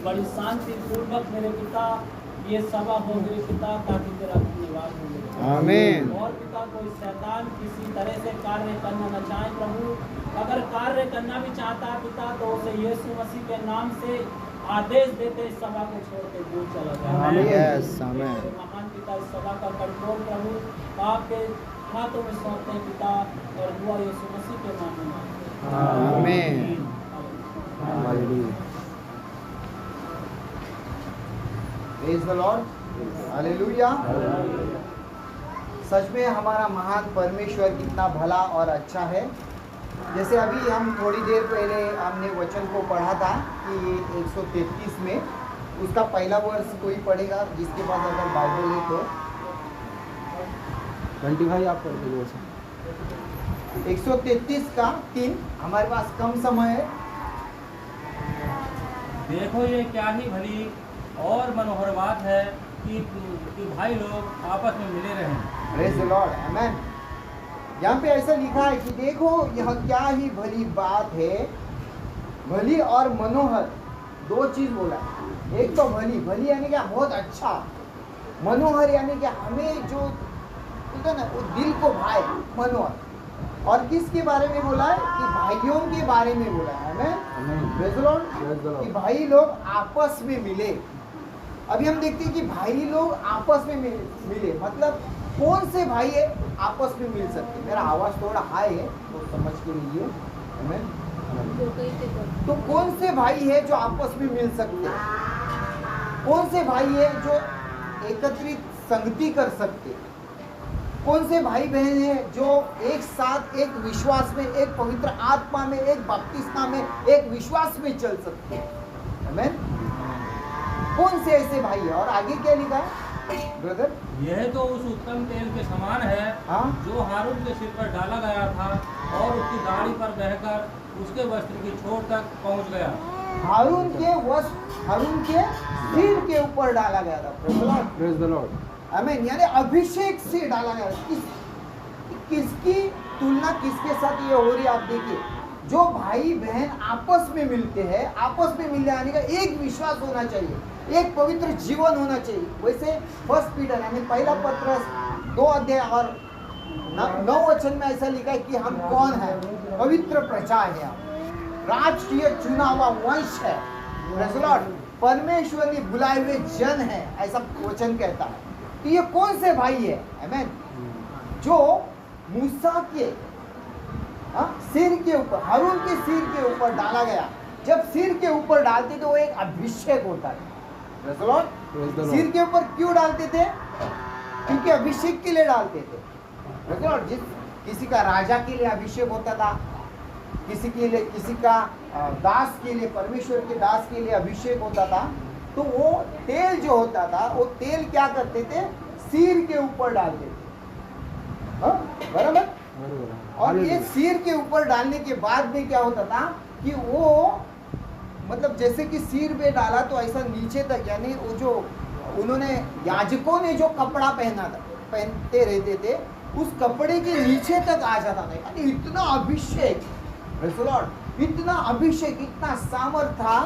बड़ी शांति पूर्वक मेरे पिता ये सभा हो मेरे पिता, ताकि तेरा धन्यवाद हो मेरे पिता। आमीन। और पिता कोई शैतान किसी तरह से कार्य करना न चाहे प्रभु, अगर कार्य करना भी चाहता है पिता तो उसे यीशु मसीह के नाम से आदेश देते इस सभा को छोड़ के दूर चला जाए। यस आमीन। महान पिता इस सभा का कंट्रोल प्रभु आपके हाथों में सौंपते हैं पिता, और दुआ यीशु मसीह के नाम में मांगते हैं। आमीन। आमीन। Praise the lord, hallelujah. सच में हमारा महान परमेश्वर कितना भला और अच्छा है। जैसे अभी हम थोड़ी देर पहले हमने वचन को पढ़ा था कि 133 में उसका पहला वर्ष कोई पढ़ेगा जिसके पास अगर बाइबल है तो। घंटी भाई आप पढ़ दीजिए। 133 का 3। हमारे पास कम समय है। देखो ये क्या ही भली और मनोहर बात है कि भाई लोग आपस में मिले रहें। प्रेज द लॉर्ड, आमेन। यहाँ पे ऐसा लिखा है कि देखो यह क्या ही भली बात है। भली और मनोहर दो चीज बोला है। एक तो भली, भली यानी क्या बहुत अच्छा, मनोहर यानी क्या हमें जो बोलते हैं ना वो दिल को भाए, मनोहर। और किसके बारे में बोला है कि भाइयों के बारे में बोला है हमें, प्रेज द लॉर्ड, कि भाई लोग आपस में मिले। अभी हम देखते हैं कि भाई लोग आपस में मिले, मतलब कौन से भाई है आपस में मिल सकते। मेरा आवाज थोड़ा हाई है तो समझ के लीजिए, आमीन। तो कौन से भाई है जो आपस में मिल सकते हैं? कौन से भाई है जो एकत्रित संगति कर सकते? कौन से भाई बहन है जो एक साथ एक विश्वास में, एक पवित्र आत्मा में, एक बपतिस्मा में, एक विश्वास में चल सकते हैं? आमीन। कौन से ऐसे भाई है? और आगे क्या लिखा है ब्रदर? यह तो उस उत्तम तेल के समान है जो हारून के सिर पर डाला गया था और उसकी दाढ़ी पर बहकर उसके वस्त्र की छोर तक पहुंच गया। हारून के सिर के ऊपर डाला गया था। प्रेज द लॉर्ड, आमीन। यानी अभिषेक से डाला गया। किसकी तुलना किसके साथ ये हो रही है आप देखिए। जो भाई बहन आपस में मिलते हैं, आपस में मिलने आने का एक विश्वास होना चाहिए, एक पवित्र जीवन होना चाहिए। वैसे 1 पीटर यानी पहला पत्र 2 अध्याय और 9 वचन में ऐसा लिखा है कि हम कौन है? पवित्र प्रजा है, राष्ट्रीय चुना हुआ वंश है, प्रेज़ द लॉर्ड, परमेश्वर ने बुलाए हुए जन है, ऐसा वचन कहता है। तो ये कौन से भाई है? आमीन। जो मूसा के सिर के ऊपर, हारून के सिर के ऊपर डाला गया। जब सिर के ऊपर डालते तो वो एक अभिषेक होता है। Praise the Lord. सिर के ऊपर क्यों डालते थे? क्योंकि अभिषेक के लिए डालते थे। Praise the Lord. जिस किसी का राजा के लिए अभिषेक होता था, किसी के लिए, किसी का दास के लिए, परमेश्वर के दास के लिए अभिषेक होता था, तो वो तेल जो होता था वो तेल क्या करते थे? सिर के ऊपर डालते थे। बराबर। और ये सिर के ऊपर डालने के बाद में क्या होता था कि वो मतलब जैसे कि सिर पे डाला तो ऐसा नीचे तक, यानी वो जो उन्होंने याजकों ने जो कपड़ा पहनते रहते थे उस कपड़े के नीचे तक आ जाता था। यानी इतना अभिषेक, प्रेज़ द लॉर्ड, इतना अभिषेक, इतना सामर्थ था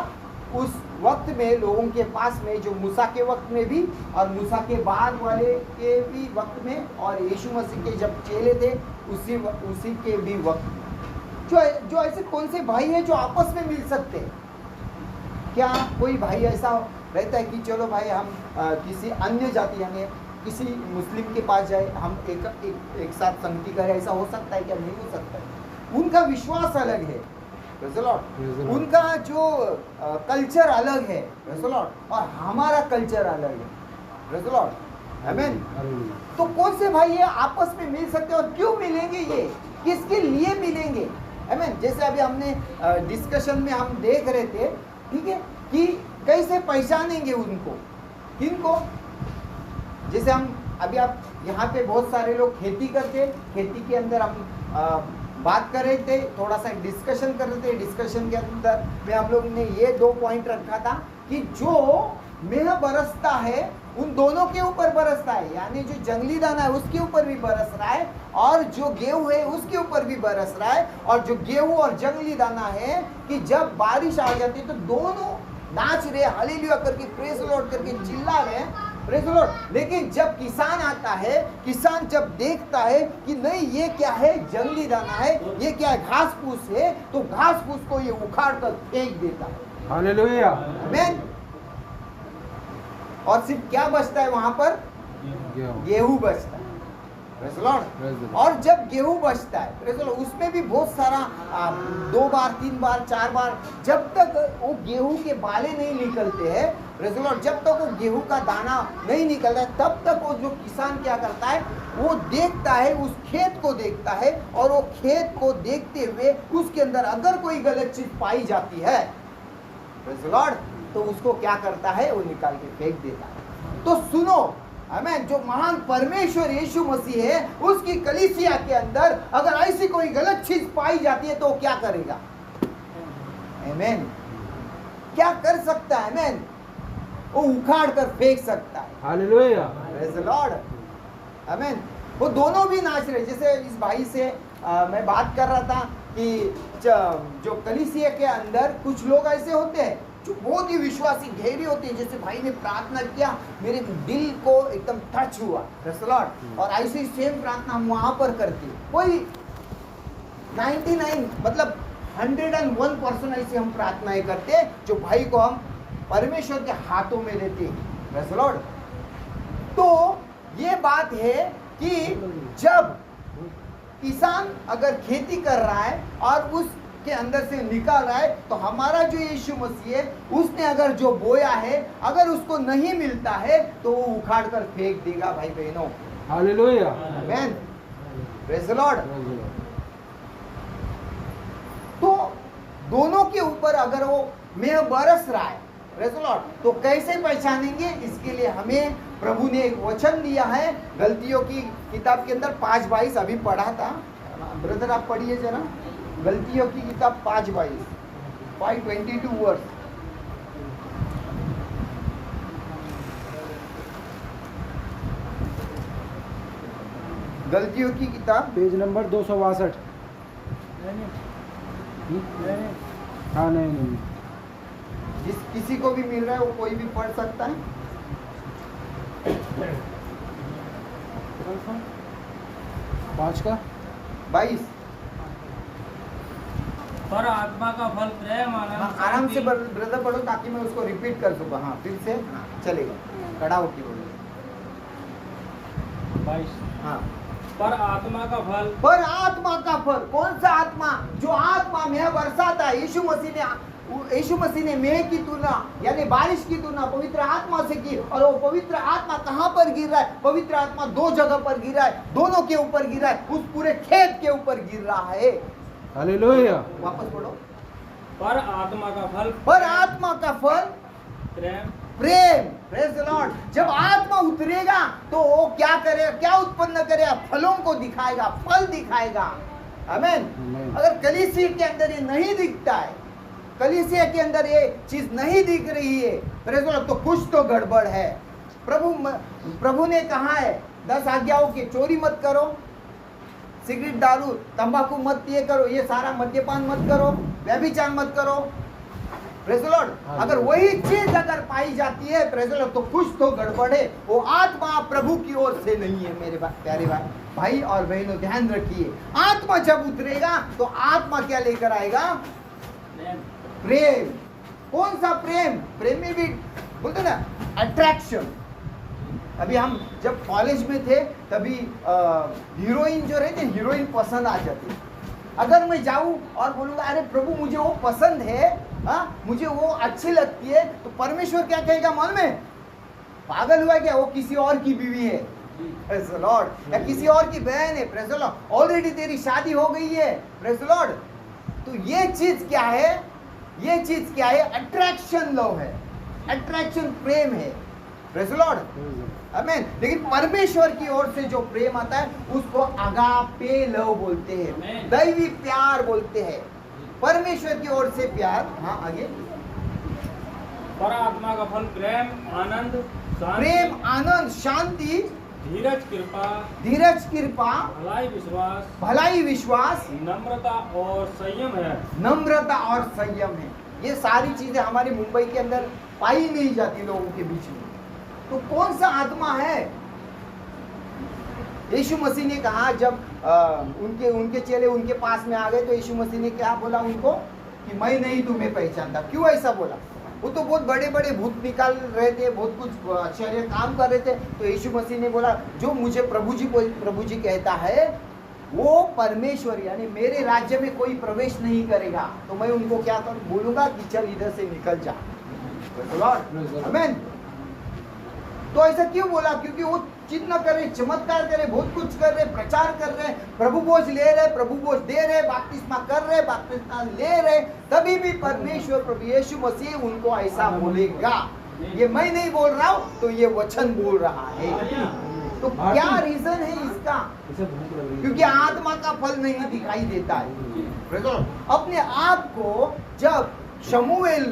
उस वक्त में लोगों के पास में, जो मूसा के वक्त में भी और मूसा के बाद वाले के भी वक्त में, और यीशु मसीह के जब चेले थे उसी के भी वक्त। जो ऐसे कौन से भाई है जो आपस में मिल सकते हैं? क्या कोई भाई ऐसा रहता है कि चलो भाई हम किसी अन्य जाति यानी किसी मुस्लिम के पास जाए, हम एक साथ संगति करें, ऐसा हो सकता है क्या? नहीं हो सकता है। उनका विश्वास अलग है, प्रेज़ द लॉर्ड, उनका जो कल्चर अलग है, प्रेज़ द लॉर्ड, और हमारा कल्चर अलग है, प्रेज़ द लॉर्ड, आमीन। तो कौन से भाई ये आपस में मिल सकते हैं और क्यों मिलेंगे? ये किसके लिए मिलेंगे? आमीन। जैसे अभी हमने डिस्कशन में हम देख रहे थे, ठीक है, कि कैसे पहचानेंगे उनको, किनको? जैसे हम अभी आप यहाँ पे बहुत सारे लोग खेती करते, खेती के अंदर हम बात कर रहे थे, थोड़ा सा डिस्कशन कर रहे थे। डिस्कशन के अंदर में हम लोग ने ये 2 पॉइंट रखा था कि जो मेह बरसता है उन दोनों के ऊपर बरसता है, यानी जो जंगली दाना है उसके ऊपर भी बरस रहा है और जो गेहूं है उसके ऊपर भी बरस रहा है। और जो गेहूं और जंगली दाना है कि जब बारिश आ जाती है तो दोनों नाच रहे, हालेलुया करके, प्रेज द लॉर्ड करके चिल्ला रहे, प्रेज द लॉर्ड। लेकिन जब किसान आता है, किसान जब देखता है कि नहीं ये क्या है, जंगली दाना है, ये क्या है, घास फूस है, तो घास फूस को ये उखाड़ कर फेंक देता है। हालेलुया। आमीन। और सिर्फ क्या बचता है वहां पर? गेहूं बचता है। Praise the Lord. और जब गेहूं बचता है, प्रेज द लॉर्ड, उसमें भी बहुत सारा 2 बार 3 बार 4 बार, जब तक वो गेहूं के बाले नहीं निकलते हैं, प्रेज द लॉर्ड, जब तक वो गेहूं का दाना नहीं निकलता है, तब तक वो जो किसान क्या करता है, वो देखता है, उस खेत को देखता है, और वो खेत को देखते हुए उसके अंदर अगर कोई गलत चीज पाई जाती है, प्रेज द लॉर्ड, तो उसको क्या करता है, वो निकाल के फेंक देता है। तो सुनो, आमीन, जो महान परमेश्वर यीशु मसीह है, उसकी कलीसिया के अंदर अगर ऐसी कोई गलत चीज पाई जाती है तो वो क्या करेगा? आमीन। क्या कर सकता है? आमीन। वो उखाड़ कर फेंक सकता है। हालेलुया। Praise the Lord. आमीन। वो दोनों भी नाच रहे। जैसे इस भाई से मैं बात कर रहा था कि जो कलीसिया के अंदर कुछ लोग ऐसे होते हैं जो बहुत ही विश्वासी गहरे होते हैं। जैसे भाई ने प्रार्थना किया, मेरे दिल को एकदम टच हुआ, प्रेज द लॉर्ड, और ऐसी सेम प्रार्थना हम वहां पर करते हैं। कोई 99 मतलब 101% ऐसे हम प्रार्थनाएं करते हैं जो भाई को हम परमेश्वर के हाथों में देते हैं, प्रेज द लॉर्ड। तो ये बात है कि जब किसान अगर खेती कर रहा है और उसके अंदर से निकाल रहा है, तो हमारा जो यीशु मसीह है, उसने अगर जो बोया है, अगर उसको नहीं मिलता है तो वो उखाड़ कर फेंक देगा भाई बहनों। हालेलुया। आमीन। Praise the Lord. तो दोनों के ऊपर अगर वो मेह बरस रहा है, प्रेज द लॉर्ड, तो कैसे पहचानेंगे? इसके लिए हमें प्रभु ने एक वचन दिया है, गलतियों की किताब के अंदर 5:22 अभी पढ़ा था। ब्रदर आप पढ़िए जरा, गलतियों की किताब 5:22, 5:22 वर्स। गलतियों की किताब पेज नंबर 262। हाँ नहीं जिस किसी को भी मिल रहा है वो कोई भी पढ़ सकता है। 5 का 22। पर आत्मा का फल प्रेम, आनंद, हाँ, आराम से शांति, ब्रदर पढ़ो ताकि मैं उसको रिपीट कर सकूँ। हाँ फिर से चलेगा, खड़ा होके बोलो। 22। हाँ। पर आत्मा का फल, पर आत्मा का फल, कौन सा आत्मा? जो आत्मा में बरसाता है। यीशु मसीह ने मेह की तुलना यानी बारिश की तुलना पवित्र आत्मा से की, और वो पवित्र आत्मा कहाँ पर गिर रहा है? पवित्र आत्मा 2 जगह पर गिर रहा है, दोनों के ऊपर गिर रहा है, उस पूरे खेत के ऊपर गिर रहा है। हालेलुया। वापस पढ़ो। पर आत्मा का फल, पर आत्मा का फल प्रेम, प्रेम। Praise the lord. जब आत्मा उतरेगा तो वो क्या करेगा? क्या उत्पन्न करेगा? फलों को दिखाएगा, फल दिखाएगा। आमीन। आमीन। अगर कलीसिया के अंदर ये नहीं दिखता है, कलीसिया के अंदर ये चीज नहीं दिख रही है, प्रेज द लॉर्ड, तो कुछ तो गड़बड़ है। प्रभु ने कहा है 10 आज्ञाओं की, चोरी मत करो, सिगरेट दारू तंबाकू मत ये करो, ये सारा मद्यपान मत करो, व्यभिचार मत करो। Praise the Lord. अगर वही चीज अगर पाई जाती है, प्रेज द लॉर्ड, तो कुछ तो गड़बड़ है। वो आत्मा प्रभु की ओर से नहीं है। मेरे प्यारे भाई और बहनों, ध्यान रखिए, आत्मा जब उतरेगा तो आत्मा क्या लेकर आएगा? प्रेम। कौन सा प्रेम? प्रेम में भी बोलते ना अट्रैक्शन। अभी हम जब कॉलेज में थे तभी हीरोइन जो रहती है, हीरोइन पसंद आ जाती। अगर मैं जाऊं और बोलूंगा अरे प्रभु मुझे वो पसंद है, मुझे वो अच्छी लगती है, तो परमेश्वर क्या कहेगा मन में? पागल हुआ क्या? वो किसी और की बीवी है, प्रेज द लॉर्ड, या किसी और की बहन है, प्रेज द लॉर्ड, ऑलरेडी तेरी शादी हो गई है, प्रेज द लॉर्ड। तो ये चीज क्या है? ये चीज क्या है? अट्रैक्शन लव है, अट्रैक्शन प्रेम है, प्रेज द लॉर्ड, आमीन। लेकिन परमेश्वर की ओर से जो प्रेम आता है उसको अगापे लव बोलते हैं, दैवी प्यार बोलते हैं, परमेश्वर की ओर से प्यार। हाँ आगे। पर आत्मा का फल प्रेम, आनंद, शांति, प्रेम, आनंद, शांति, धीरज कृपा, धीरज कृपा, भलाई विश्वास, नम्रता और संयम है। नम्रता और संयम है। ये सारी चीजें हमारे मुंबई के अंदर पाई नहीं जाती लोगों के बीच में। तो कौन सा आत्मा है? यीशु मसीह ने कहा जब उनके चेले उनके पास में आ गए तो यीशु मसीह ने क्या बोला उनको कि मैं नहीं तुम्हें पहचानता। क्यों ऐसा बोला? वो तो बहुत बड़े बड़े भूत निकाल रहे थे, बहुत कुछ आश्चर्य काम कर रहे थे। तो यीशु मसीह ने बोला जो मुझे प्रभु जी कहता है वो परमेश्वर यानी मेरे राज्य में कोई प्रवेश नहीं करेगा, तो मैं उनको क्या बोलूंगा कि चल इधर से निकल जा। आमीन। तो ऐसा क्यों बोला? क्योंकि वो चिन्ह कर रहे, चमत्कार कर रहे, बहुत कुछ कर रहे, प्रचार कर रहे, प्रभु बोझ ले रहे, प्रभु बोझ दे रहे, बपतिस्मा कर रहे, बपतिस्मा ले रहे, तभी भी परमेश्वर प्रभु यीशु मसीह उनको ऐसा बोलेगा। ये मैं नहीं बोल रहा हूँ, तो ये वचन बोल रहा है। तो क्या रीजन है इसका? क्योंकि आत्मा का फल नहीं दिखाई देता है। अपने आप को जब शमूएल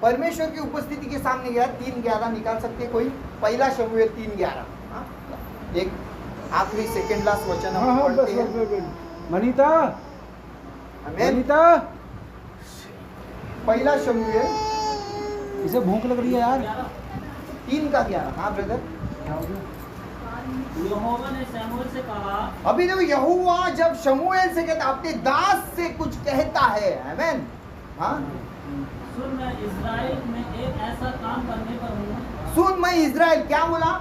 परमेश्वर की उपस्थिति के सामने गया, 3:11 निकाल सकते कोई? पहला शमूएल 3:11 एक आखिरी सेकंड लास्ट वचन हम पढ़ते हैं। मनीता, पहला शमूएल, इसे भूख लग रही है यार। 3:11। हाँ ब्रदर। यहोवा ने शमूएल से कहा, अभी देखो यहोवा जब शमूएल से कहता अपने दास से कुछ कहता है। आमीन। हाँ, सुन मैं इस्राएल में एक ऐसा काम करने पर हूँ। सुन मैं इस्राएल, क्या बोला?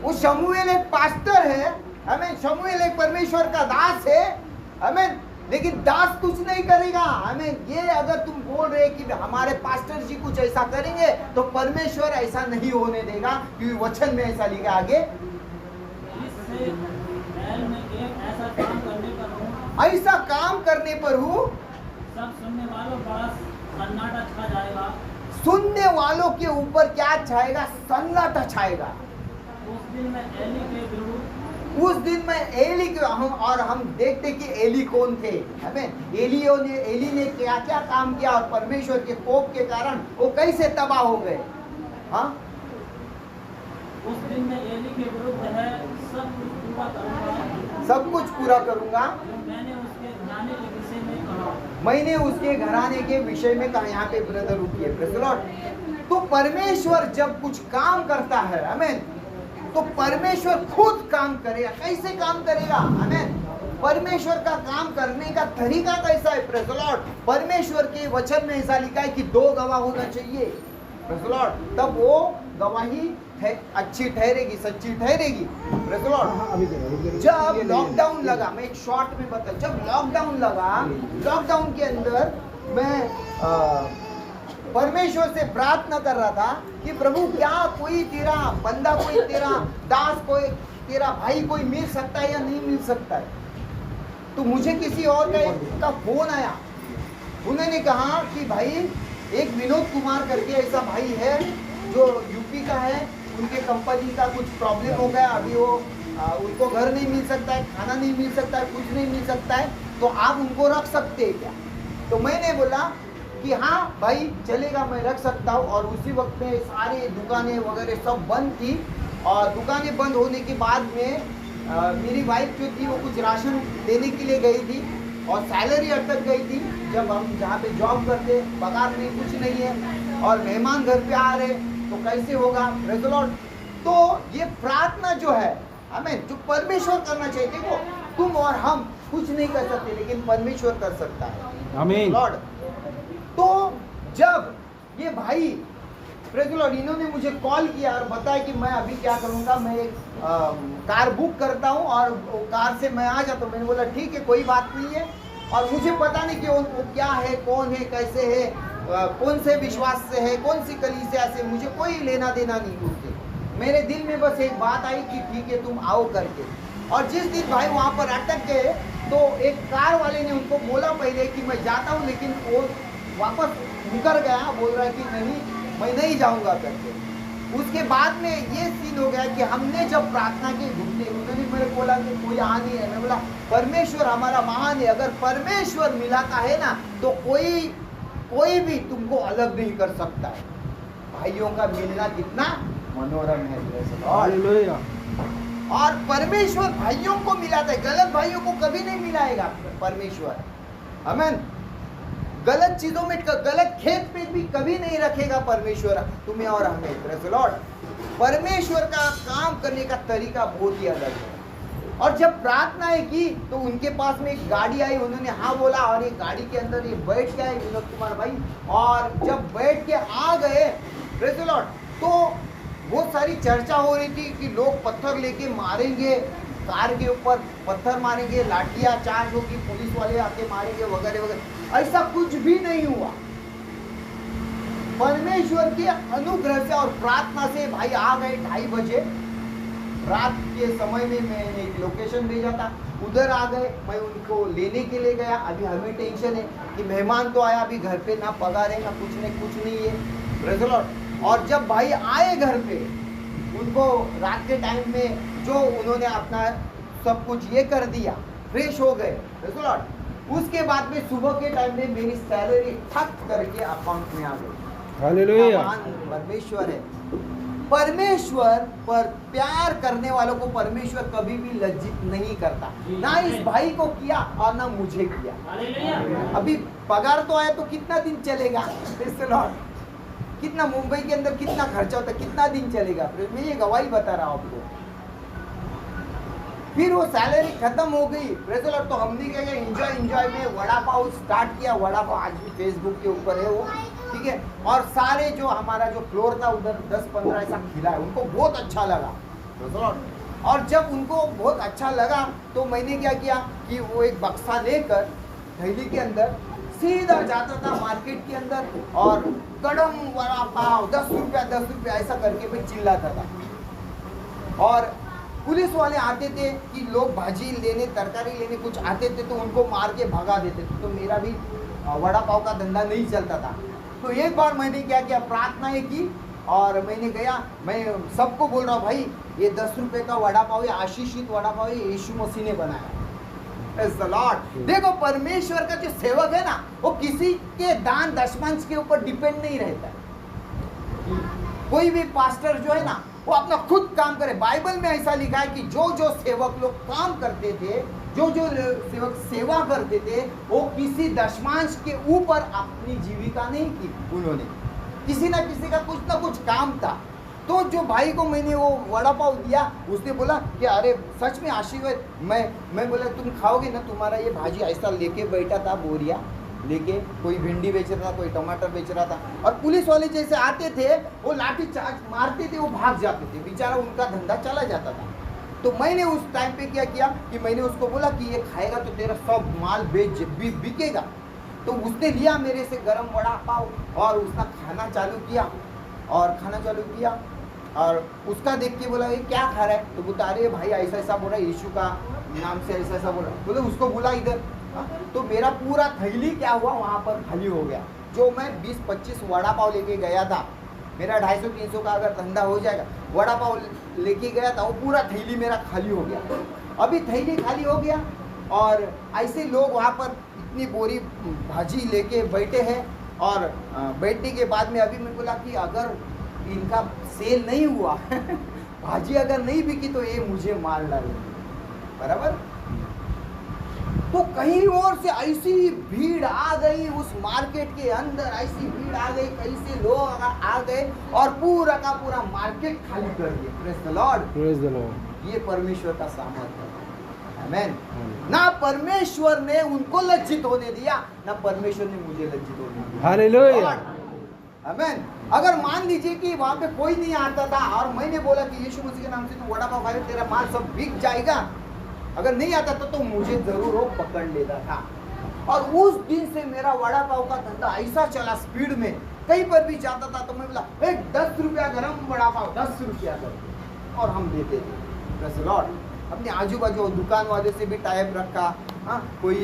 वो शमूएल एक पास्टर है। आमीन। शमूएल एक परमेश्वर का दास है। आमीन। लेकिन दास कुछ नहीं करेगा। आमीन। ये अगर तुम बोल रहे कि हमारे पास्टर जी कुछ ऐसा करेंगे तो परमेश्वर ऐसा नहीं होने देगा, क्योंकि वचन में ऐसा लिखा आगे, इससे मैं एक ऐसा काम करने पर हूँ, ऐसा काम करने पर हूँ, सब सुनने वालों बड़ा सन्नाटा छा जाएगा। सुनने वालों के ऊपर क्या छाएगा? सन्नाटा छाएगा। उस दिन मैं एली के विरुद्ध, उस दिन में एली के हम देखते कि एली कौन थे। हमें एली ने क्या क्या काम किया और परमेश्वर के कोप के कारण वो कैसे तबाह हो गए। हाँ, उस दिन में एली के विरुद्ध है, सब कुछ पूरा करूंगा, सब कुछ पूरा करूंगा जो मैंने उसके घराने के विषय में कहा। मैंने उसके घराने के विषय में कहा। यहाँ पे ब्रदर रुकिए, प्रेज़ द लॉर्ड। तो परमेश्वर जब कुछ काम करता है, आमीन, तो परमेश्वर खुद काम करेगा। कैसे काम करेगा? आमीन। परमेश्वर का काम करने का तरीका कैसा है? Praise the Lord. परमेश्वर के वचन में ऐसा लिखा है कि 2 गवाह होना चाहिए। Praise the Lord. तब वो गवाही अच्छी ठहरेगी, सच्ची ठहरेगी। Praise the lord. जब लॉकडाउन लगा, मैं एक शॉर्ट में बता, जब लॉकडाउन लगा, लॉकडाउन के अंदर मैं परमेश्वर से प्रार्थना कर रहा था कि प्रभु क्या कोई तेरा बंदा, कोई तेरा दास, कोई तेरा भाई कोई मिल सकता है या नहीं मिल सकता है? तो मुझे किसी और का फोन आया। उन्होंने कहा कि भाई एक विनोद कुमार करके ऐसा भाई है जो यूपी का है, उनके कंपनी का कुछ प्रॉब्लम हो गया, अभी वो उनको घर नहीं मिल सकता है, खाना नहीं मिल सकता है, कुछ नहीं मिल सकता है, तो आप उनको रख सकते हैं क्या? तो मैंने बोला कि हाँ भाई चलेगा, मैं रख सकता हूँ। और उसी वक्त में सारी दुकानें वगैरह सब बंद थी, और दुकानें बंद होने के बाद में मेरी वाइफ जो थी वो कुछ राशन देने के लिए गई थी और सैलरी अटक गई थी। जब हम जहाँ पे जॉब करते, पगार नहीं, कुछ नहीं है, और मेहमान घर पे आ रहे तो कैसे होगा? Praise the Lord. तो ये प्रार्थना जो है, आमीन, जो परमेश्वर करना चाहिए, देखो तुम और हम कुछ नहीं कर सकते, लेकिन परमेश्वर कर सकता है। आमीन। लॉर्ड। तो जब ये भाई प्रेज़ द लॉर्ड, इन्होंने मुझे कॉल किया और बताया कि मैं अभी क्या करूँगा, मैं एक कार बुक करता हूँ और कार से मैं आ जाता हूँ। मैंने बोला ठीक है, कोई बात नहीं है। और मुझे पता नहीं कि वो क्या है, कौन है, कैसे है, कौन से विश्वास से है, कौन सी कलीसिया से, मुझे कोई लेना देना नहीं उससे। मेरे दिल में बस एक बात आई कि ठीक है तुम आओ करके। और जिस दिन भाई वहाँ पर अटक गए तो एक कार वाले ने उनको बोला पहले कि मैं जाता हूँ, लेकिन वो वापस मुकर गया, बोल रहा है कि नहीं मैं नहीं जाऊँगा करके। उसके बाद में ये सीन हो गया कि हमने जब प्रार्थना की घुटने, उन्होंने मेरे बोला कि कोई आ नहीं है। मैं बोला परमेश्वर हमारा महान है, अगर परमेश्वर मिलाता है ना तो कोई भी तुमको अलग नहीं कर सकता है। भाइयों का मिलना कितना मनोरम है। Praise the Lord। हालेलुया। और परमेश्वर भाइयों को मिलाता है, गलत भाइयों को कभी नहीं मिलाएगा परमेश्वर। आमीन। गलत चीजों में, गलत खेत पे भी कभी नहीं रखेगा परमेश्वर तुम्हें और हमें। Praise the Lord. परमेश्वर का काम करने का तरीका बहुत ही अलग है। और जब प्रार्थनाएं की तो उनके पास में एक गाड़ी आई, उन्होंने हाँ बोला और ये गाड़ी के अंदर ये बैठ के आए विनोद कुमार भाई। और जब बैठ के आ गए प्रेज़ द लॉर्ड, तो बहुत सारी चर्चा हो रही थी कि लोग पत्थर लेके मारेंगे, कार के ऊपर पत्थर मारेंगे, लाठियां चार्ज होगी, पुलिस वाले आके मारेंगे वगैरह वगैरह। ऐसा कुछ भी नहीं हुआ। परमेश्वर के अनुग्रह से और प्रार्थना से भाई आ गए 2:30 बजे रात के समय में। मैंने एक लोकेशन भेजा था, उधर आ गए। मैं उनको लेने के लिए गया। अभी हमें टेंशन है कि मेहमान तो आया, अभी घर पे ना पगार है ना कुछ नहीं है। Praise the Lord. और जब भाई आए घर पे, उनको रात के टाइम में जो उन्होंने अपना सब कुछ ये कर दिया, फ्रेश हो गए। Praise the Lord. उसके बाद में सुबह के टाइम में मेरी सैलरी ठक करके अकाउंट में आ गई। हालेलुया। परमेश्वर है। परमेश्वर पर प्यार करने वालों को परमेश्वर कभी भी लज्जित नहीं करता। ना इस भाई को किया और ना मुझे किया। हालेलुया। अभी पगार तो आया तो कितना दिन चलेगा? Praise the Lord. कितना मुंबई के अंदर कितना खर्चा होता है, कितना दिन चलेगा? मैं ये गवाही बता रहा हूँ आपको। फिर वो सैलरी खत्म हो गई। Praise the Lord. तो हमने क्या किया, एंजॉय में वड़ा पाव स्टार्ट किया। वड़ा पाव आज भी फेसबुक के ऊपर है वो, ठीक है। और सारे जो हमारा जो फ्लोर था उधर 10-15 ऐसा खिला है, उनको बहुत अच्छा लगा। Praise the Lord. और जब उनको बहुत अच्छा लगा तो मैंने क्या किया कि वो एक बक्सा लेकर थैली के अंदर सीधा जाता था मार्केट के अंदर और कड़म वड़ा पाव 10 रुपया ऐसा करके मैं चिल्लाता था। और पुलिस वाले आते थे कि लोग भाजी लेने, तरकारी लेने कुछ आते थे तो उनको मार के भगा देते थे। तो मेरा भी वड़ा पाव का धंधा नहीं चलता था। तो एक बार मैंने क्या किया, प्रार्थनाएं की और मैंने गया, मैं सबको बोल रहा हूँ भाई ये 10 रुपये का वड़ा पाव, ये आशीषित वड़ा पाव ये यीशु मसीह ने बनाया। Praise the Lord। देखो परमेश्वर का जो सेवक है ना, वो किसी के दान दशमांश के ऊपर डिपेंड नहीं रहता। कोई भी पास्टर जो है ना, वो अपना खुद काम करे। बाइबल में ऐसा लिखा है कि जो जो सेवक लोग काम करते थे, जो जो सेवक सेवा करते थे, वो किसी दशमांश के ऊपर अपनी जीविका नहीं की। उन्होंने किसी ना किसी का कुछ ना कुछ काम था। तो जो भाई को मैंने वो वड़ा पाव दिया, उसने बोला कि अरे सच में आशीर्वाद। मैं बोला तुम खाओगे ना? तुम्हारा ये भाजी ऐसा लेके बैठा था, बोरिया लेके, कोई भिंडी बेच रहा था, कोई टमाटर बेच रहा था। और पुलिस वाले जैसे आते थे वो लाठी चार्ज मारते थे, वो भाग जाते थे, बेचारा उनका धंधा चला जाता था। तो मैंने उस टाइम पे क्या किया कि मैंने उसको बोला कि ये खाएगा तो तेरा सब माल बिकेगा। तो उसने लिया मेरे से गरम वड़ा पाव और उसने खाना चालू किया और उसका देख के बोला ये क्या खा रहा है? तो बोलता अरे भाई ऐसा ऐसा बोला, यीशु का नाम से ऐसा ऐसा बोला। बोले उसको बुला इधर। तो मेरा पूरा थैली क्या हुआ वहाँ पर खाली हो गया। जो मैं 20-25 वड़ा पाव लेके गया था, मेरा 250-300 का अगर धंधा हो जाएगा, वड़ा पाव लेके गया था, वो पूरा थैली मेरा खाली हो गया। अभी थैली खाली हो गया और ऐसे लोग वहाँ पर इतनी बोरी भाजी लेके बैठे हैं। और बैठने के बाद में अभी मैं बोला कि अगर इनका सेल नहीं हुआ भाजी अगर नहीं बिकी तो ये मुझे मार डालेंगे, बराबर। तो कहीं और से ऐसी भीड़ आ गई उस मार्केट के अंदर, ऐसी भीड़ आ गई, कैसे लोग आ गए और पूरा का पूरा मार्केट खाली कर दिया। Praise the Lord. Praise the Lord. ये परमेश्वर का सामर्थ्य है। आमेन। ना परमेश्वर ने उनको लज्जित होने दिया, ना परमेश्वर ने मुझे लज्जित होने दिया। हालेलुया। आमेन। अगर मान लीजिए कि वहाँ पे कोई नहीं आता था और मैंने बोला कि यीशु मसीह के नाम से तो वड़ा पाव खाए, तेरा माल सब बिक जाएगा, अगर नहीं आता था तो मुझे जरूर वो पकड़ लेता था। और उस दिन से मेरा वड़ा पाव का धंधा ऐसा चला स्पीड में, कहीं पर भी जाता था तो मैं बोला 10 रुपया गरम वड़ा पाव, 10 रुपया करके, और हम देते थे। Praise the Lord. अपने आजू बाजू दुकान वाले से भी टाइप रखा। हाँ, कोई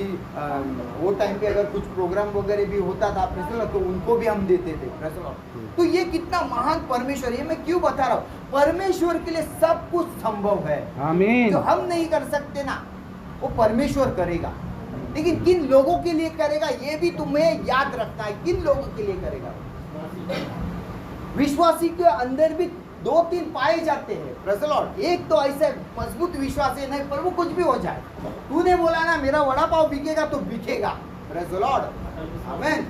वो टाइम पे अगर कुछ प्रोग्राम वगैरह भी होता था प्रेज़ द लॉर्ड, तो उनको भी हम देते थे। Praise the Lord. तो ये कितना महान परमेश्वर है। मैं क्यों बता रहा हूँ, परमेश्वर के लिए सब कुछ संभव है। आमीन। जो हम नहीं कर सकते ना, वो परमेश्वर करेगा। लेकिन किन लोगों के लिए करेगा ये भी तुम्हें याद रखना है। किन लोगों के लिए करेगा? विश्वासी के अंदर भी दो तीन पाए जाते हैं। Praise the Lord. एक तो ऐसे मजबूत विश्वास है, नहीं प्रभु कुछ भी हो जाए, तूने बोला ना मेरा वड़ा पाव बिकेगा तो बिकेगा। Praise the Lord. आमीन।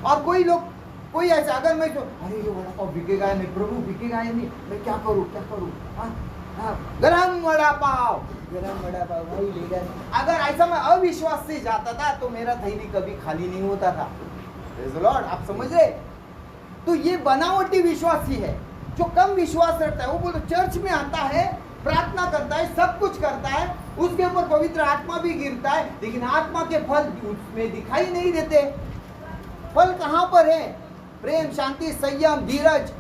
और कोई लोग, कोई ऐसा, अगर मैं तो अरे ये वड़ा पाव बिकेगा या नहीं, प्रभु बिकेगा या नहीं, मैं क्या करूं क्या करूं, गरम वड़ा पाव भाई लेगा। अगर ऐसा मैं अविश्वास से जाता था तो मेरा थैली कभी खाली नहीं होता था। Praise the Lord. आप समझ रहे? तो ये बनावटी विश्वास ही है जो कम विश्वास रखता है। वो बोलते चर्च में आता है, प्रार्थना करता है, सब कुछ करता है, उसके ऊपर पवित्र आत्मा भी गिरता है, लेकिन आत्मा के फल उसमें दिखाई नहीं देते। फल कहां पर है? प्रेम, शांति, संयम, धीरज,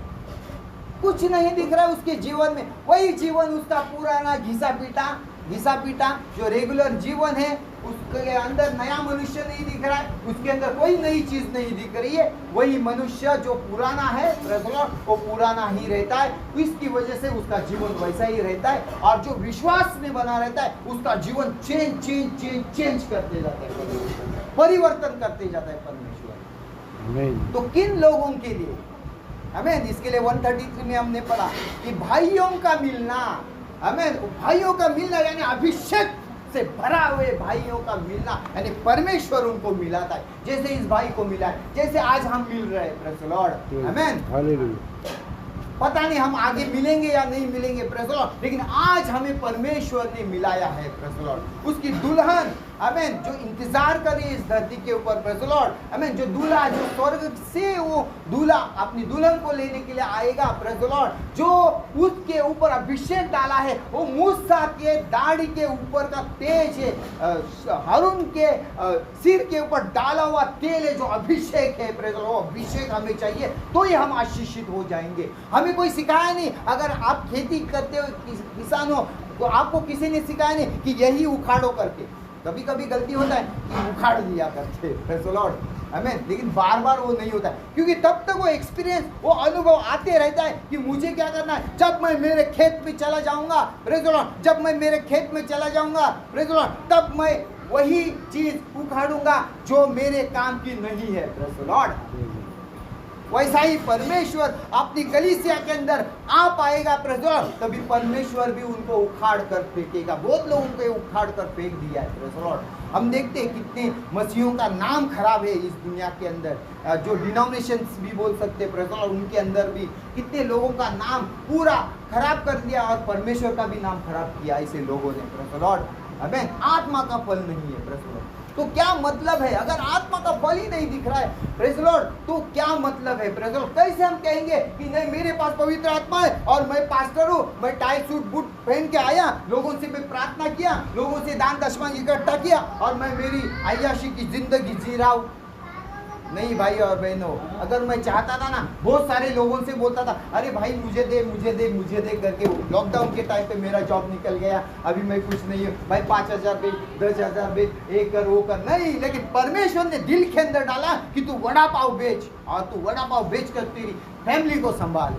कुछ नहीं दिख रहा है उसके जीवन में। वही जीवन उसका पुराना घिसा पीटा जो रेगुलर जीवन है, उसके अंदर नया मनुष्य नहीं दिख रहा है, उसके अंदर कोई नई चीज नहीं दिख रही है। वही मनुष्य जो पुराना है वो पुराना ही रहता है। इसकी वजह से उसका जीवन वैसा ही रहता है, और जो विश्वास में बना रहता है उसका जीवन चेंज करते जाता है, परिवर्तन करते जाता है परमेश्वर। तो किन लोगों के लिए? आमीन। इसके लिए 133 में हमने पढ़ा कि भाइयों का मिलना, आमीन, भाइयों का मिलना यानी अभिषेक से भरा हुए भाइयों का मिलना, यानी परमेश्वर उनको मिलाता है, जैसे इस भाई को मिला है, जैसे आज हम मिल रहे हैं। Praise the Lord. आमीन। हालेलुया। पता नहीं हम आगे मिलेंगे या नहीं मिलेंगे, प्रेज़ द लॉर्ड, लेकिन आज हमें परमेश्वर ने मिलाया है। Praise the Lord. उसकी दुल्हन, आमीन, जो इंतजार कर रही है इस धरती के ऊपर। Praise the Lord. आमीन। जो दूल्हा, जो स्वर्ग से वो दूल्हा अपनी दुल्हन को लेने के लिए आएगा। Praise the Lord. जो उसके ऊपर अभिषेक डाला है वो मूसा के दाढ़ी के ऊपर का तेज है, हारून के सिर के ऊपर डाला हुआ तेल है जो अभिषेक है। Praise the Lord. अभिषेक हमें चाहिए तो ही हम आशीषित हो जाएंगे। हमें कोई सिखाया नहीं, अगर आप खेती करते हो, किसान हो, तो आपको किसी ने सिखाया नहीं कि यही उखाड़ो करके। कभी कभी गलती होता है कि उखाड़ दिया करते, प्रेज़ द लॉर्ड। आमीन। लेकिन बार बार वो नहीं होता है, क्योंकि तब तक वो एक्सपीरियंस, वो अनुभव आते रहता है कि मुझे क्या करना है। जब मैं मेरे खेत में चला जाऊंगा, प्रेज़ द लॉर्ड, जब मैं मेरे खेत में चला जाऊंगा, प्रेज़ द लॉर्ड, तब मैं वही चीज उखाड़ूंगा जो मेरे काम की नहीं है। Praise the Lord. वैसा ही परमेश्वर अपनी कलीसिया के अंदर आ पाएगा, प्रेज़ द लॉर्ड, तभी परमेश्वर भी उनको उखाड़ कर फेंकेगा। बहुत लोगों को उखाड़ कर फेंक दिया है। Praise the Lord. हम देखते हैं कितने मसीहों का नाम खराब है इस दुनिया के अंदर, जो डिनोमिनेशंस भी बोल सकते हैं, प्रेज़ द लॉर्ड, उनके अंदर भी कितने लोगों का नाम पूरा खराब कर दिया, और परमेश्वर का भी नाम खराब किया ऐसे लोगों ने। Praise the Lord. आमीन। आत्मा का फल नहीं है। Praise the Lord. तो क्या मतलब है? अगर आत्मा का फल ही नहीं दिख रहा है, प्रेज़ द लॉर्ड, तो क्या मतलब है? Praise the Lord. कैसे हम कहेंगे कि नहीं मेरे पास पवित्र आत्मा है और मैं पास्टर हूँ, मैं टाई सूट बूट पहन के आया, लोगों से मैं प्रार्थना किया, लोगों से दान दशमांश इकट्ठा किया और मैं मेरी अय्याशी की जिंदगी जी रहा हूँ? नहीं भाई और बहनों, अगर मैं चाहता था ना, बहुत सारे लोगों से बोलता था, अरे भाई मुझे दे करके। लॉकडाउन के टाइम पे मेरा जॉब निकल गया, अभी मैं कुछ नहीं हूँ भाई, 5,000 बेच, 10,000 बेच, एक कर वो कर। नहीं, लेकिन परमेश्वर ने दिल के अंदर डाला कि तू वड़ा पाव बेच, और तू वड़ा पाव बेच कर तेरी फैमिली को संभाल।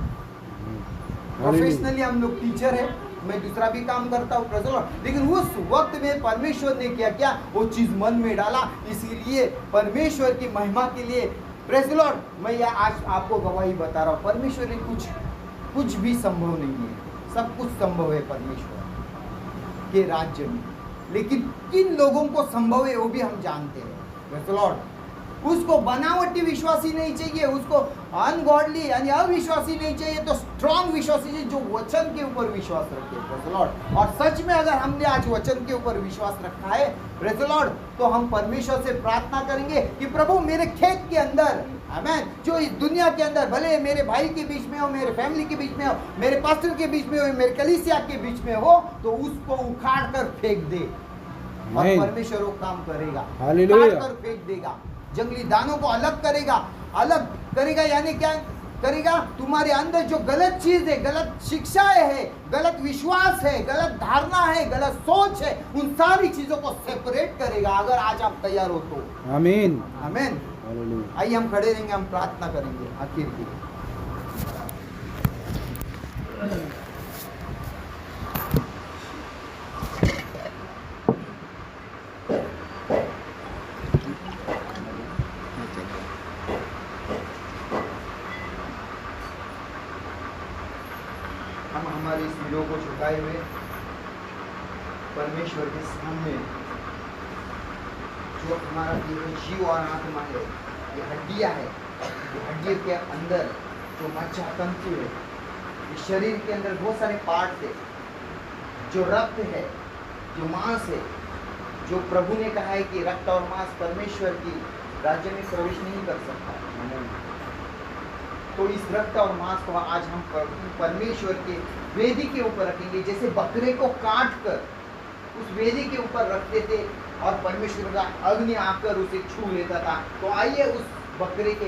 प्रोफेशनली हम लोग टीचर है, मैं दूसरा भी काम करता हूँ, प्रेज़ द लॉर्ड, लेकिन उस वक्त में परमेश्वर ने क्या वो चीज मन में डाला, इसीलिए परमेश्वर की महिमा के लिए, प्रेज़ द लॉर्ड, मैं यह आज आपको गवाही बता रहा हूँ, परमेश्वर ने कुछ भी संभव नहीं है, सब कुछ संभव है परमेश्वर के राज्य में। लेकिन किन लोगों को संभव है वो भी हम जानते हैं, प्रेज़ द लॉर्ड। उसको बनावटी विश्वासी नहीं चाहिए, उसको अनगॉडली यानी अविश्वासी नहीं चाहिए, तो स्ट्रॉन्ग विश्वासी चाहिए जो वचन के ऊपर विश्वास रखे, प्रेज़ द लॉर्ड। और सच में अगर हमने आज वचन के ऊपर विश्वास रखा है, प्रेज़ द लॉर्ड, तो हम परमेश्वर से प्रार्थना करेंगे कि प्रभु मेरे खेत के अंदर, आमीन, जो इस दुनिया के अंदर, भले मेरे भाई के बीच में हो, मेरे फैमिली के बीच में हो, मेरे पास्टर के बीच में हो, मेरे कलीसिया के बीच में हो, तो उसको उखाड़ कर फेंक दे, और परमेश्वर वो काम करेगा, उखाड़ कर फेंक देगा। जंगली दानों को अलग करेगा यानी क्या करेगा? तुम्हारे अंदर जो गलत चीज है, गलत शिक्षाएं है, गलत विश्वास है, गलत धारणा है, गलत सोच है, उन सारी चीजों को सेपरेट करेगा, अगर आज आप तैयार हो तो। आमीन, आमीन। आइए हम खड़े रहेंगे, हम प्रार्थना करेंगे आखिर की। हमारी सिरों को झुकाए हुए परमेश्वर के सामने जो हमारा जीव और आत्मा है, ये हड्डियां है, ये हड्डियों के अंदर जो मज्जा तंतु है, इस शरीर के अंदर बहुत सारे पार्ट है, जो रक्त है, जो मांस है, जो प्रभु ने कहा है कि रक्त और मांस परमेश्वर की राज्य में प्रवेश नहीं कर सकता। तो इस रक्त और मांस को आज हम परमेश्वर के वेदी के ऊपर रखेंगे। जैसे बकरे को काट कर उस वेदी के ऊपर रखते थे और परमेश्वर का अग्नि आकर उसे छू लेता था, तो आइए उस बकरे के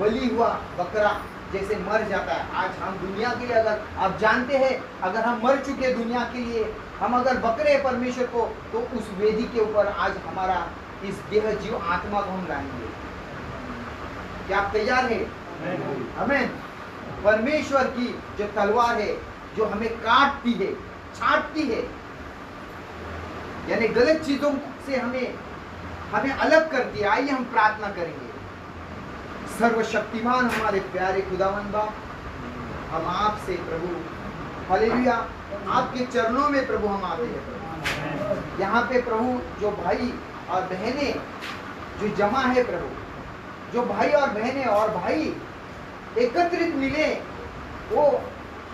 बलि हुआ बकरा जैसे मर जाता है, आज हम दुनिया के लिए, अगर आप जानते हैं अगर हम मर चुके दुनिया के लिए, हम अगर बकरे परमेश्वर को, तो उस वेदी के ऊपर आज हमारा इस देह जीव आत्मा को हम लाएंगे। क्या आप तैयार है? आमीन। परमेश्वर की जो तलवार है, जो हमें काटती है, छाटती है, यानी गलत चीजों से हमें अलग करती है। आइए हम प्रार्थना करेंगे। सर्वशक्तिमान हमारे प्यारे खुदावंद बाप, हम आपसे प्रभु हालेलुया आपके चरणों में प्रभु हम आते हैं प्रभु। यहाँ पे प्रभु जो भाई और बहनें जो जमा है प्रभु, जो भाई और बहनें और भाई एकत्रित मिले, वो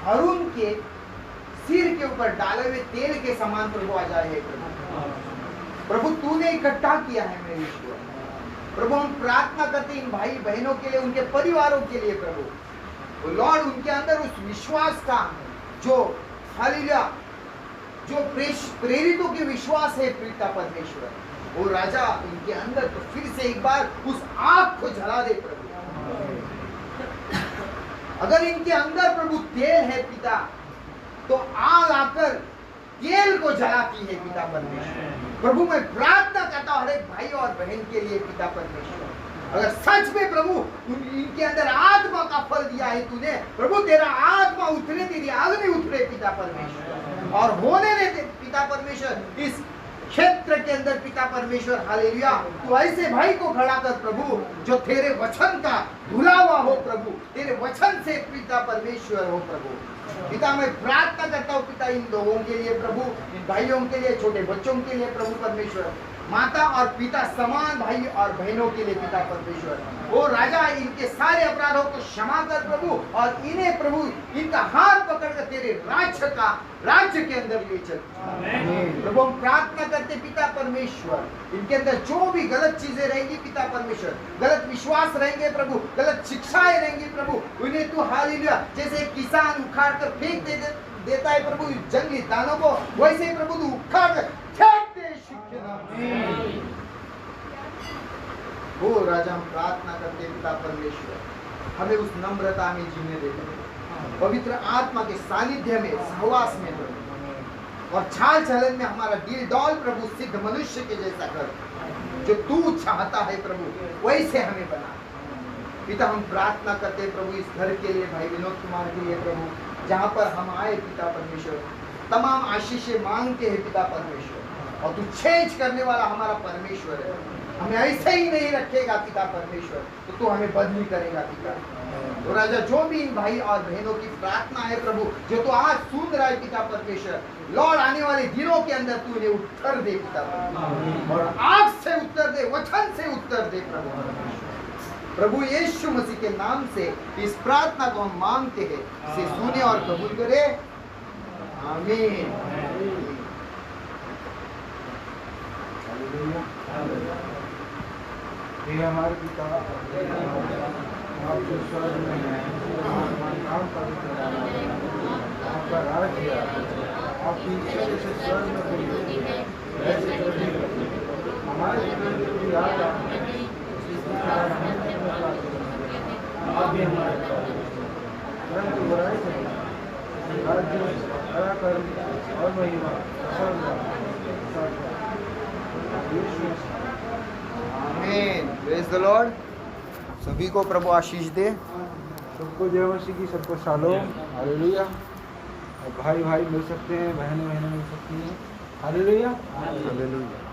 हारून के सिर के ऊपर डाले हुए तेल के समान प्रभु आ जाए है प्रभु। प्रभु तूने इकट्ठा किया है मेरे ईश्वर। प्रभु हम प्रार्थना करते इन भाई बहनों के लिए, उनके परिवारों के लिए प्रभु। लॉर्ड उनके अंदर उस विश्वास का जो हालेलुया जो प्रेरितों के विश्वास है पिता परमेश्वर, वो राजा इनके अंदर तो फिर से एक बार उस आग को जला दे प्रभु। अगर इनके अंदर प्रभु तेल है पिता, तो आग आकर तेल को जलाती है पिता परमेश्वर। प्रभु मैं प्रार्थना करता हूँ हर एक भाई और बहन के लिए पिता परमेश्वर, अगर सच में प्रभु इनके अंदर आत्मा का फल दिया है तूने प्रभु, तेरा आत्मा उतरे, तेरी अग्नि उतरे पिता परमेश्वर, और होने दे पिता परमेश्वर इस क्षेत्र के अंदर पिता परमेश्वर हालेलुया। तू ऐसे भाई को खड़ा कर प्रभु जो तेरे वचन का धुला हुआ हो प्रभु, तेरे वचन से पिता परमेश्वर हो प्रभु। पिता मैं प्रार्थना करता हूँ पिता इन लोगों के लिए प्रभु, इन भाइयों के लिए, छोटे बच्चों के लिए प्रभु परमेश्वर, माता और पिता समान भाई और बहनों के लिए पिता परमेश्वर, वो राजा इनके सारे अपराधों को क्षमा कर प्रभु, और इन्हें प्रभु इनका हाथ पकड़कर तेरे राज्य के अंदर ले चल प्रभु। हम प्रार्थना करते पिता परमेश्वर, इनके अंदर जो भी गलत चीजें रहेंगी पिता परमेश्वर, गलत विश्वास रहेंगे प्रभु, गलत शिक्षाएं रहेंगी प्रभु, उन्हें तू हालेलुया जैसे किसान उखाड़ कर फेंक देता है प्रभु जंगली दानों को, वैसे ही प्रभु तू उखाड़ कर फेंक दे शिक्षण। ओ राजा हम प्रार्थना करते पिता परमेश्वर, हमें उस नम्रता में जीने दे, पवित्र आत्मा के सानिध्य में, सहवास में प्रभु, और चाल चलन में हमारा दिल डॉल प्रभु सिद्ध मनुष्य के जैसा कर, जो तू चाहता है प्रभु वैसे हमें बना। पिता हम प्रार्थना करते प्रभु इस घर के लिए, भाई विनोद कुमार के लिए प्रभु, जहाँ पर हम आए पिता परमेश्वर, तमाम आशीषें मांगते हैं पिता परमेश्वर, और तू चेंज करने वाला हमारा परमेश्वर है। हमें ऐसे ही नहीं रखेगा पिता परमेश्वर, तो तू हमें बदली करेगा पिता। तो राजा जो भी इन भाई और बहनों की प्रार्थना है प्रभु, जो तो आज सुन रहा है पिता परमेश्वर, लौट आने वाले दिनों के अंदर तू इन्हें उत्तर दे पिता परमेश्वर, और आग से उत्तर दे, वचन से उत्तर दे प्रभु। प्रभु यीशु मसीह के नाम से इस प्रार्थना को हम मांगते हैं, इसे सुने और कबूल करे, आमीन। हे हमारे पिता आप जो स्वर्ग में हैं, आपका नाम पवित्र नाम, आपका राज्य आए, आपकी इच्छा जैसे स्वर्ग में पूरी है वैसे पृथ्वी पर भी। हमारे जीवन में कोई याद आप भी हमारे परंतु बुराई से राज्य पराक्रम और महिमा आमीन। Praise the Lord. सभी को प्रभु आशीष दे, सबको जय मसीह की, सबको शालोम, हालेलुया। और भाई भाई मिल सकते हैं, बहनें बहनें मिल सकती हैं, हालेलुया हालेलुया।